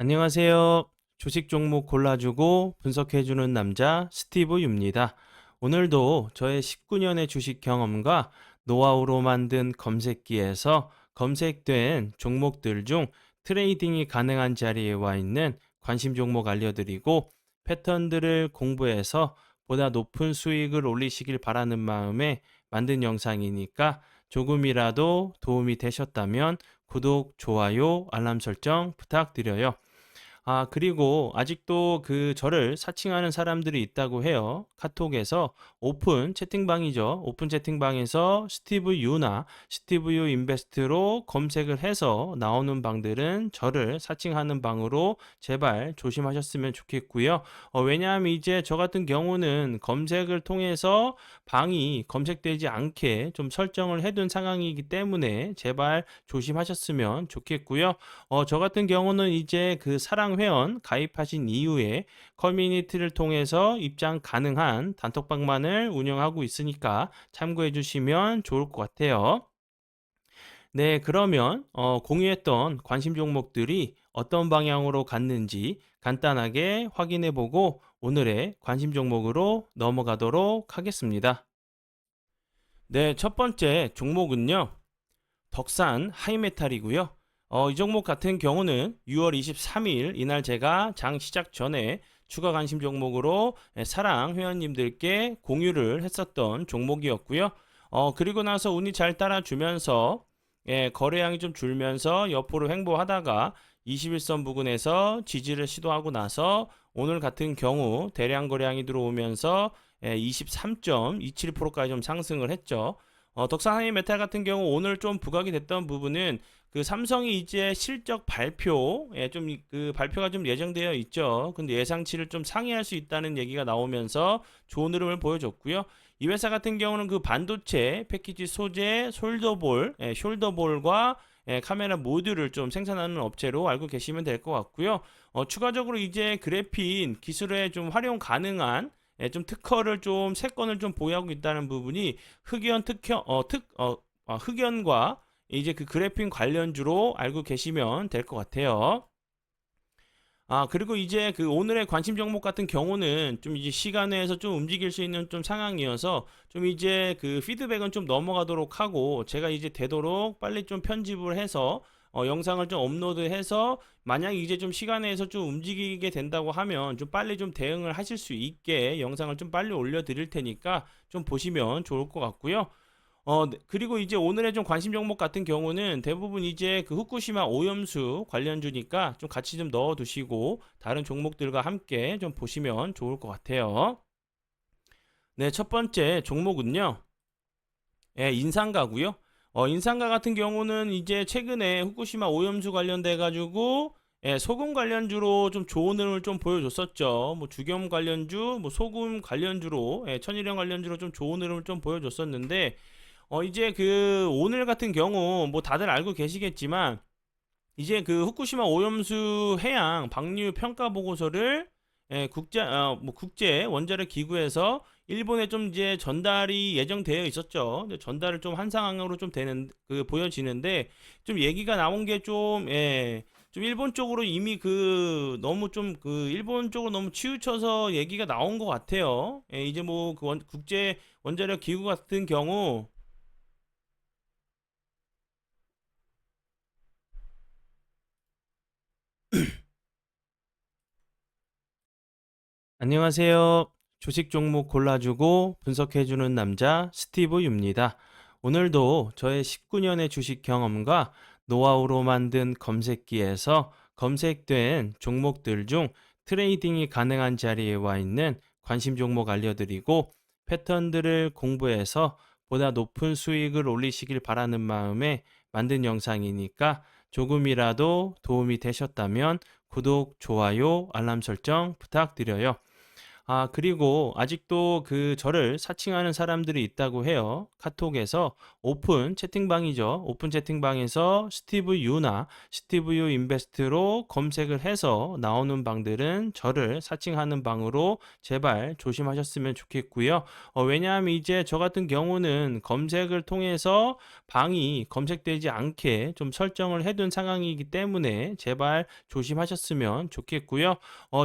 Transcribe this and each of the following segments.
안녕하세요. 주식 종목 골라주고 분석해주는 남자 스티브 유입니다. 오늘도 저의 19년의 주식 경험과 노하우로 만든 검색기에서 검색된 종목들 중 트레이딩이 가능한 자리에 와 있는 관심 종목 알려드리고 패턴들을 공부해서 보다 높은 수익을 올리시길 바라는 마음에 만든 영상이니까 조금이라도 도움이 되셨다면 구독, 좋아요, 알람 설정 부탁드려요. 그리고 아직도 저를 사칭하는 사람들이 있다고 해요. 카톡에서 오픈 채팅방이죠. 오픈 채팅방에서 스티브 유나 스티브 유 인베스트로 검색을 해서 나오는 방들은 저를 사칭하는 방으로 제발 조심하셨으면 좋겠고요. 왜냐하면 이제 저 같은 경우는 검색을 통해서 방이 검색되지 않게 좀 설정을 해둔 상황이기 때문에 제발 조심하셨으면 좋겠고요. 저 같은 경우는 이제 사랑 회원 가입하신 이후에 커뮤니티를 통해서 입장 가능한 단톡방만을 운영하고 있으니까 참고해 주시면 좋을 것 같아요. 네, 그러면 공유했던 관심 종목들이 어떤 방향으로 갔는지 간단하게 확인해 보고 오늘의 관심 종목으로 넘어가도록 하겠습니다. 네, 첫 번째 종목은요. 덕산 하이메탈이고요. 이 종목 같은 경우는 6월 23일 이날 제가 장 시작 전에 추가 관심 종목으로 사랑 회원님들께 공유를 했었던 종목이었고요. 그리고 나서 운이 잘 따라주면서 거래량이 좀 줄면서 옆으로 횡보하다가 21선 부근에서 지지를 시도하고 나서 오늘 같은 경우 대량 거래량이 들어오면서 23.27%까지 좀 상승을 했죠. 덕산 하이메탈 같은 경우 오늘 좀 부각이 됐던 부분은 삼성이 이제 실적 발표에 좀 발표가 좀 예정되어 있죠. 근데 예상치를 좀 상회할 수 있다는 얘기가 나오면서 좋은 흐름을 보여줬고요. 이 회사 같은 경우는 반도체 패키지 소재 숄더볼과 카메라 모듈을 좀 생산하는 업체로 알고 계시면 될 것 같고요. 추가적으로 이제 그래핀 기술에 좀 활용 가능한 좀 특허를 좀 세 건을 좀 보유하고 있다는 부분이 흑연과 이제 그래핀 관련주로 알고 계시면 될 것 같아요. 그리고 이제 오늘의 관심 종목 같은 경우는 좀 이제 시간 내에서 좀 움직일 수 있는 좀 상황이어서 좀 이제 피드백은 좀 넘어가도록 하고 제가 이제 되도록 빨리 좀 편집을 해서 영상을 좀 업로드해서 만약 이제 좀 시간 내에서 좀 움직이게 된다고 하면 좀 빨리 좀 대응을 하실 수 있게 영상을 좀 빨리 올려드릴 테니까 좀 보시면 좋을 것 같고요. 네. 그리고 이제 오늘의 좀 관심 종목 같은 경우는 대부분 이제 후쿠시마 오염수 관련주니까 좀 같이 좀 넣어 두시고 다른 종목들과 함께 좀 보시면 좋을 것 같아요. 네, 첫 번째 종목은요. 인상가고요. 인상가 같은 경우는 이제 최근에 후쿠시마 오염수 관련돼 가지고 소금 관련주로 좀 좋은 흐름을 좀 보여줬었죠. 뭐 주겸 관련주, 뭐 소금 관련주로, 천일염 관련주로 좀 좋은 흐름을 좀 보여줬었는데 이제 오늘 같은 경우 뭐 다들 알고 계시겠지만 이제 후쿠시마 오염수 해양 방류 평가 보고서를 국제 원자력 기구에서 일본에 좀 이제 전달이 예정되어 있었죠. 근데 전달을 좀 한 상황으로 좀 되는 보여지는데 좀 얘기가 나온 게 좀 일본 쪽으로 이미 너무 좀 일본 쪽으로 너무 치우쳐서 얘기가 나온 것 같아요. 이제 뭐 국제 원자력 기구 같은 경우 안녕하세요. 주식 종목 골라주고 분석해주는 남자 스티브 유입니다. 오늘도 저의 19년의 주식 경험과 노하우로 만든 검색기에서 검색된 종목들 중 트레이딩이 가능한 자리에 와 있는 관심 종목 알려드리고 패턴들을 공부해서 보다 높은 수익을 올리시길 바라는 마음에 만든 영상이니까 조금이라도 도움이 되셨다면 구독, 좋아요, 알람 설정 부탁드려요. 그리고 아직도 저를 사칭하는 사람들이 있다고 해요. 카톡에서 오픈 채팅방이죠. 오픈 채팅방에서 스티브 유나 스티브 유 인베스트로 검색을 해서 나오는 방들은 저를 사칭하는 방으로 제발 조심하셨으면 좋겠고요. 왜냐하면 이제 저 같은 경우는 검색을 통해서 방이 검색되지 않게 좀 설정을 해둔 상황이기 때문에 제발 조심하셨으면 좋겠고요.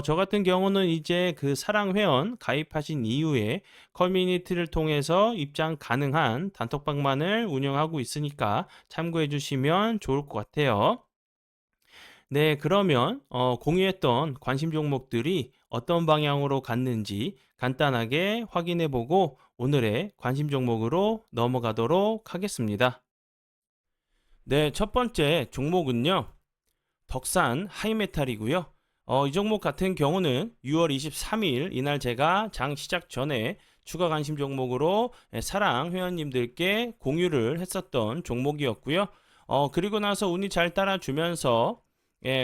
저 같은 경우는 이제 사랑 회원 가입하신 이후에 커뮤니티를 통해서 입장 가능한 단톡방만을 운영하고 있으니까 참고해 주시면 좋을 것 같아요. 네, 그러면 공유했던 관심 종목들이 어떤 방향으로 갔는지 간단하게 확인해 보고 오늘의 관심 종목으로 넘어가도록 하겠습니다. 네, 첫 번째 종목은요. 덕산 하이메탈이고요. 이 종목 같은 경우는 6월 23일 이날 제가 장 시작 전에 추가 관심 종목으로 사랑 회원님들께 공유를 했었던 종목이었고요. 그리고 나서 운이 잘 따라주면서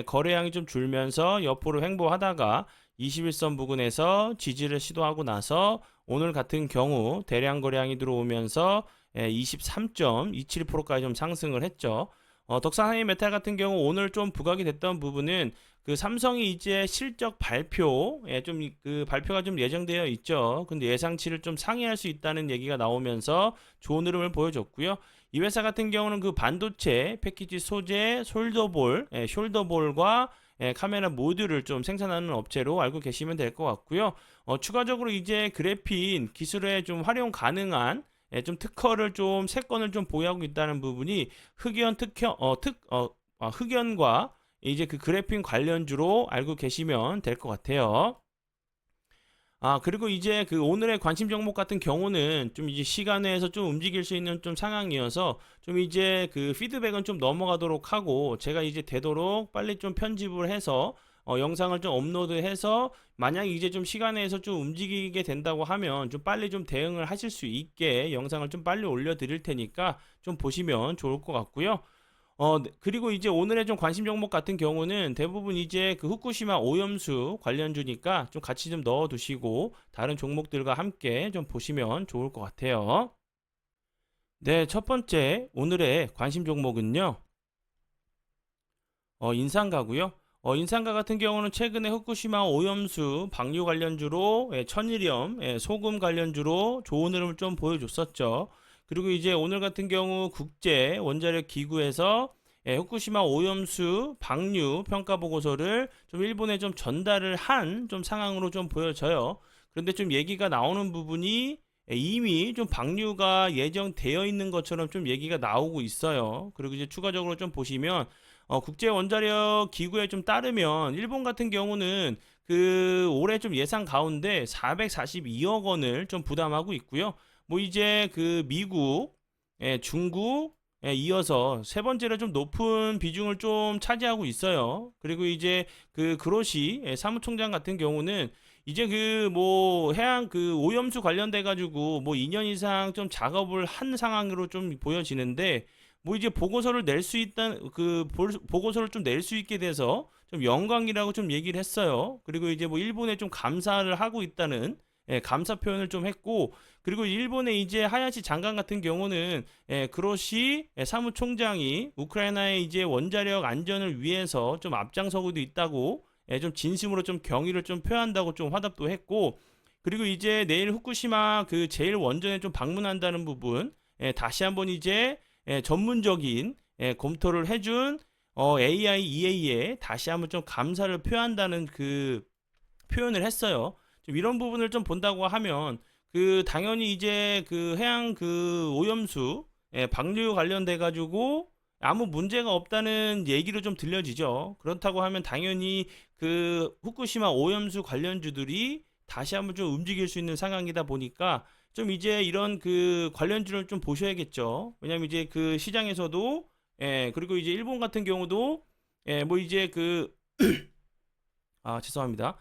거래량이 좀 줄면서 옆으로 횡보하다가 21선 부근에서 지지를 시도하고 나서 오늘 같은 경우 대량 거래량이 들어오면서 23.27%까지 좀 상승을 했죠. 덕산 하이메탈 같은 경우 오늘 좀 부각이 됐던 부분은 삼성이 이제 실적 발표에 좀 발표가 좀 예정되어 있죠. 근데 예상치를 좀 상회할 수 있다는 얘기가 나오면서 좋은 흐름을 보여줬고요. 이 회사 같은 경우는 반도체, 패키지 소재, 숄더볼과 카메라 모듈을 좀 생산하는 업체로 알고 계시면 될 것 같고요. 추가적으로 이제 그래핀 기술에 좀 활용 가능한 좀 특허를 좀 3건을 좀 보유하고 있다는 부분이 흑연과 이제 그래핀 관련주로 알고 계시면 될 것 같아요. 그리고 이제 오늘의 관심 종목 같은 경우는 좀 이제 시간 내에서 좀 움직일 수 있는 좀 상황이어서 좀 이제 피드백은 좀 넘어가도록 하고 제가 이제 되도록 빨리 좀 편집을 해서 영상을 좀 업로드해서 만약 이제 좀 시간 내에서 좀 움직이게 된다고 하면 좀 빨리 좀 대응을 하실 수 있게 영상을 좀 빨리 올려드릴 테니까 좀 보시면 좋을 것 같고요. 네, 그리고 이제 오늘의 좀 관심 종목 같은 경우는 대부분 이제 후쿠시마 오염수 관련주니까 좀 같이 좀 넣어 두시고 다른 종목들과 함께 좀 보시면 좋을 것 같아요. 네, 첫 번째 오늘의 관심 종목은요. 인상가고요. 인상가 같은 경우는 최근에 후쿠시마 오염수 방류 관련주로 천일염 소금 관련주로 좋은 흐름을 좀 보여줬었죠. 그리고 이제 오늘 같은 경우 국제 원자력 기구에서 후쿠시마 오염수 방류 평가 보고서를 좀 일본에 좀 전달을 한 좀 상황으로 좀 보여져요. 그런데 좀 얘기가 나오는 부분이 이미 좀 방류가 예정되어 있는 것처럼 좀 얘기가 나오고 있어요. 그리고 이제 추가적으로 좀 보시면 국제 원자력 기구에 좀 따르면 일본 같은 경우는 올해 좀 예상 가운데 442억 원을 좀 부담하고 있고요. 뭐 이제 미국, 중국 이어서 세 번째로 좀 높은 비중을 좀 차지하고 있어요. 그리고 이제 그로시 사무총장 같은 경우는 이제 뭐 해양 오염수 관련돼 가지고 뭐 2년 이상 좀 작업을 한 상황으로 좀 보여지는데 뭐 이제 보고서를 낼 수 있다는 보고서를 좀 낼 수 있게 돼서 좀 영광이라고 좀 얘기를 했어요. 그리고 이제 뭐 일본에 좀 감사를 하고 있다는 감사 표현을 좀 했고 그리고 일본의 이제 하야시 장관 같은 경우는 그로시 사무총장이 우크라이나의 이제 원자력 안전을 위해서 좀 앞장서고도 있다고 좀 진심으로 좀 경의를 좀 표한다고 좀 화답도 했고 그리고 이제 내일 후쿠시마 제일 원전에 좀 방문한다는 부분 다시 한번 이제 전문적인 검토를 해준 AIEA에 다시 한번 좀 감사를 표한다는 표현을 했어요. 좀 이런 부분을 좀 본다고 하면 당연히 이제 해양 오염수 방류 관련돼 가지고 아무 문제가 없다는 얘기로 좀 들려지죠. 그렇다고 하면 당연히 후쿠시마 오염수 관련주들이 다시 한번 좀 움직일 수 있는 상황이다 보니까 좀 이제 이런 관련주를 좀 보셔야겠죠. 왜냐면 이제 시장에서도 그리고 이제 일본 같은 경우도 뭐 이제 죄송합니다.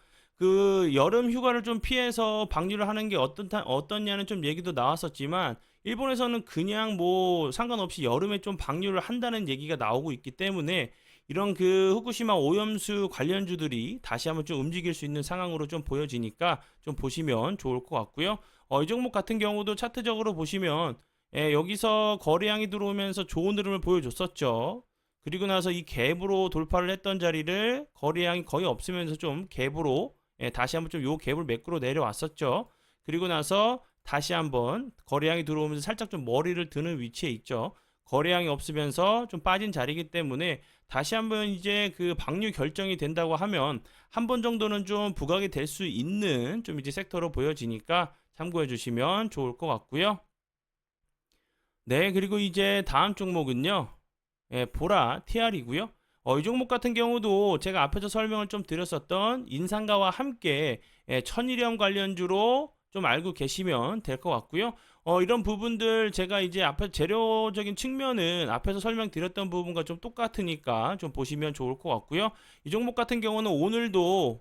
여름 휴가를 좀 피해서 방류를 하는 게 어떻냐는 좀 얘기도 나왔었지만 일본에서는 그냥 뭐 상관없이 여름에 좀 방류를 한다는 얘기가 나오고 있기 때문에 이런 그 후쿠시마 오염수 관련주들이 다시 한번 좀 움직일 수 있는 상황으로 좀 보여지니까 좀 보시면 좋을 것 같고요. 이 종목 같은 경우도 차트적으로 보시면 여기서 거래량이 들어오면서 좋은 흐름을 보여줬었죠. 그리고 나서 이 갭으로 돌파를 했던 자리를 거래량이 거의 없으면서 좀 갭으로 다시 한번 좀 요 갭을 매끄러 내려왔었죠. 그리고 나서 다시 한번 거래량이 들어오면서 살짝 좀 머리를 드는 위치에 있죠. 거래량이 없으면서 좀 빠진 자리이기 때문에 다시 한번 이제 그 방류 결정이 된다고 하면 한 번 정도는 좀 부각이 될 수 있는 좀 이제 섹터로 보여지니까 참고해 주시면 좋을 것 같고요. 네, 그리고 이제 다음 종목은요. 보라 TR이고요. 이 종목 같은 경우도 제가 앞에서 설명을 좀 드렸었던 인상가와 함께 천일염 관련주로 좀 알고 계시면 될 것 같고요. 이런 부분들 제가 이제 앞에 재료적인 측면은 앞에서 설명드렸던 부분과 좀 똑같으니까 좀 보시면 좋을 것 같고요. 이 종목 같은 경우는 오늘도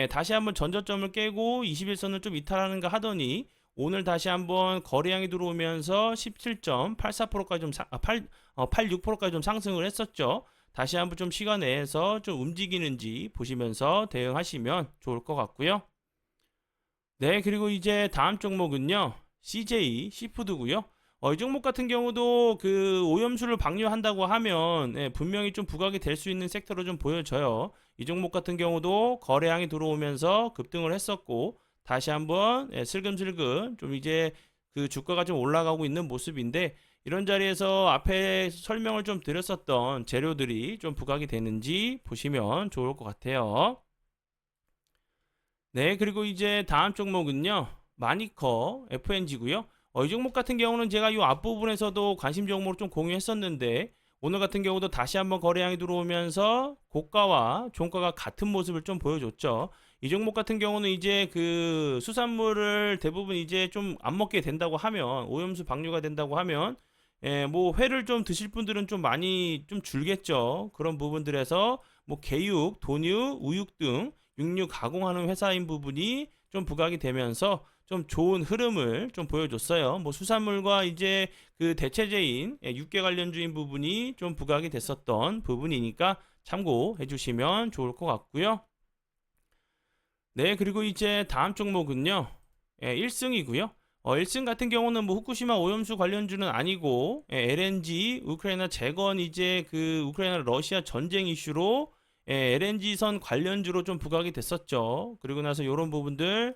다시 한번 전저점을 깨고 21선을 좀 이탈하는가 하더니 오늘 다시 한번 거래량이 들어오면서 17.84%까지 좀 86%까지 좀 상승을 했었죠. 다시 한번 좀 시간 내에서 좀 움직이는지 보시면서 대응하시면 좋을 것 같고요. 네, 그리고 이제 다음 종목은요. CJ 시푸드고요. 이 종목 같은 경우도 그 오염수를 방류한다고 하면 분명히 좀 부각이 될 수 있는 섹터로 좀 보여져요. 이 종목 같은 경우도 거래량이 들어오면서 급등을 했었고 다시 한번 슬금슬금 좀 이제 그 주가가 좀 올라가고 있는 모습인데 이런 자리에서 앞에 설명을 좀 드렸었던 재료들이 좀 부각이 되는지 보시면 좋을 것 같아요. 네, 그리고 이제 다음 종목은요. 마니커 FNG고요. 이 종목 같은 경우는 제가 이 앞부분에서도 관심 종목으로 좀 공유했었는데 오늘 같은 경우도 다시 한번 거래량이 들어오면서 고가와 종가가 같은 모습을 좀 보여줬죠. 이 종목 같은 경우는 이제 그 수산물을 대부분 이제 좀 안 먹게 된다고 하면 오염수 방류가 된다고 하면 뭐 회를 좀 드실 분들은 좀 많이 좀 줄겠죠. 그런 부분들에서 뭐 개육, 돈유, 우육 등 육류 가공하는 회사인 부분이 좀 부각이 되면서 좀 좋은 흐름을 좀 보여줬어요. 뭐 수산물과 이제 그 대체제인 육계 관련주인 부분이 좀 부각이 됐었던 부분이니까 참고해 주시면 좋을 것 같고요. 네, 그리고 이제 다음 종목은요. 1승이고요. 1승 같은 경우는 뭐 후쿠시마 오염수 관련주는 아니고 LNG 우크라이나 재건 이제 그 우크라이나 러시아 전쟁 이슈로 LNG선 관련주로 좀 부각이 됐었죠. 그리고 나서 이런 부분들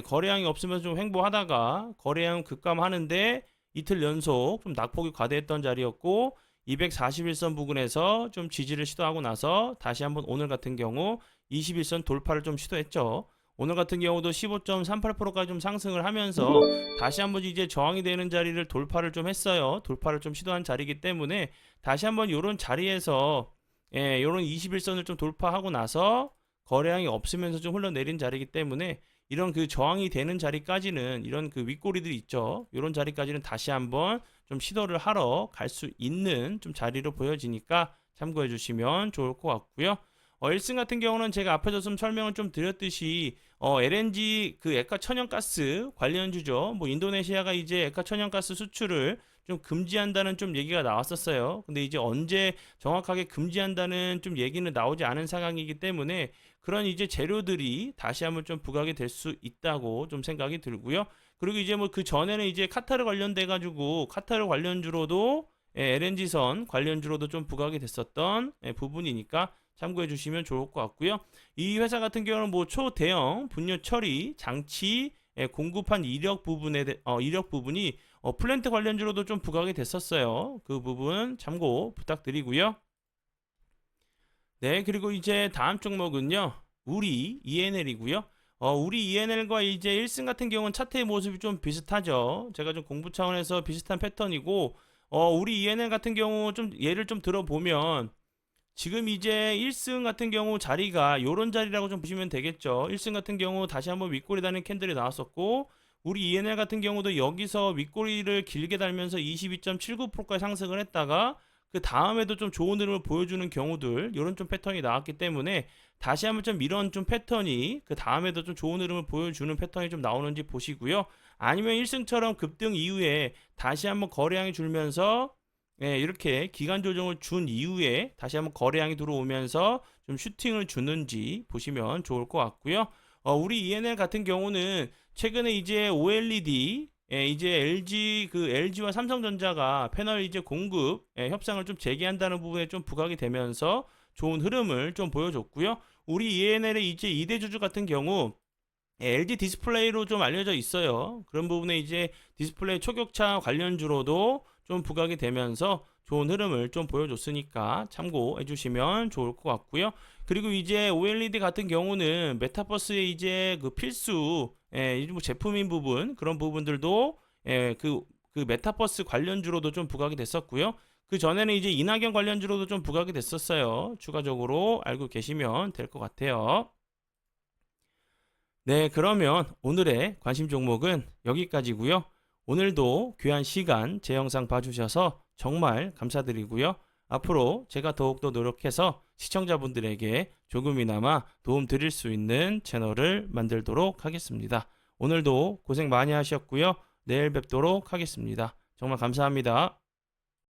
거래량이 없으면서 좀 횡보하다가 거래량 급감하는데 이틀 연속 좀 낙폭이 과대했던 자리였고 241선 부근에서 좀 지지를 시도하고 나서 다시 한번 오늘 같은 경우 21선 돌파를 좀 시도했죠. 오늘 같은 경우도 15.38%까지 좀 상승을 하면서 다시 한번 이제 저항이 되는 자리를 돌파를 좀 했어요. 돌파를 좀 시도한 자리이기 때문에 다시 한번 이런 자리에서 이런 21선을 좀 돌파하고 나서 거래량이 없으면서 좀 흘러내린 자리이기 때문에 이런 그 저항이 되는 자리까지는 이런 그 윗꼬리들이 있죠. 이런 자리까지는 다시 한번 좀 시도를 하러 갈 수 있는 좀 자리로 보여지니까 참고해 주시면 좋을 것 같고요. 1승 같은 경우는 제가 앞에서 좀 설명을 좀 드렸듯이 LNG 그 액화 천연가스 관련주죠. 뭐 인도네시아가 이제 액화 천연가스 수출을 좀 금지한다는 좀 얘기가 나왔었어요. 근데 이제 언제 정확하게 금지한다는 좀 얘기는 나오지 않은 상황이기 때문에 그런 이제 재료들이 다시 한번 좀 부각이 될 수 있다고 좀 생각이 들고요. 그리고 이제 뭐 그 전에는 이제 카타르 관련돼 가지고 카타르 관련주로도 LNG선 관련주로도 좀 부각이 됐었던 부분이니까 참고해 주시면 좋을 것 같고요. 이 회사 같은 경우는 뭐 초대형 분뇨 처리 장치 공급한 이력 부분이 플랜트 관련주로도 좀 부각이 됐었어요. 그 부분 참고 부탁드리고요. 네, 그리고 이제 다음 종목은요. 우리 ENL이고요. 우리 ENL과 이제 1승 같은 경우는 차트의 모습이 좀 비슷하죠. 제가 좀 공부 차원에서 비슷한 패턴이고, 우리 ENL 같은 경우 좀 예를 좀 들어보면 지금 이제 1승 같은 경우 자리가 요런 자리라고 좀 보시면 되겠죠. 1승 같은 경우 다시 한번 윗꼬리 다는 캔들이 나왔었고 우리 ENL 같은 경우도 여기서 윗꼬리를 길게 달면서 22.79%까지 상승을 했다가 그 다음에도 좀 좋은 흐름을 보여주는 경우들 요런 좀 패턴이 나왔기 때문에 다시 한번 좀 이런 좀 패턴이 그 다음에도 좀 좋은 흐름을 보여주는 패턴이 좀 나오는지 보시고요. 아니면 1승처럼 급등 이후에 다시 한번 거래량이 줄면서 이렇게 기간 조정을 준 이후에 다시 한번 거래량이 들어오면서 좀 슈팅을 주는지 보시면 좋을 것 같고요. 우리 ENL 같은 경우는 최근에 이제 OLED 이제 LG와 삼성전자가 패널 이제 공급 협상을 좀 재개한다는 부분에 좀 부각이 되면서 좋은 흐름을 좀 보여줬고요. 우리 ENL의 이제 2대 주주 같은 경우 LG 디스플레이로 좀 알려져 있어요. 그런 부분에 이제 디스플레이 초격차 관련주로도 좀 부각이 되면서 좋은 흐름을 좀 보여줬으니까 참고해 주시면 좋을 것 같고요. 그리고 이제 OLED 같은 경우는 메타버스의 이제 그 필수 이제 뭐 제품인 부분 그런 부분들도 그 메타버스 관련주로도 좀 부각이 됐었고요. 그 전에는 이제 이낙연 관련주로도 좀 부각이 됐었어요. 추가적으로 알고 계시면 될 것 같아요. 네, 그러면 오늘의 관심 종목은 여기까지고요. 오늘도 귀한 시간 제 영상 봐주셔서 정말 감사드리고요. 앞으로 제가 더욱더 노력해서 시청자분들에게 조금이나마 도움 드릴 수 있는 채널을 만들도록 하겠습니다. 오늘도 고생 많이 하셨고요. 내일 뵙도록 하겠습니다. 정말 감사합니다.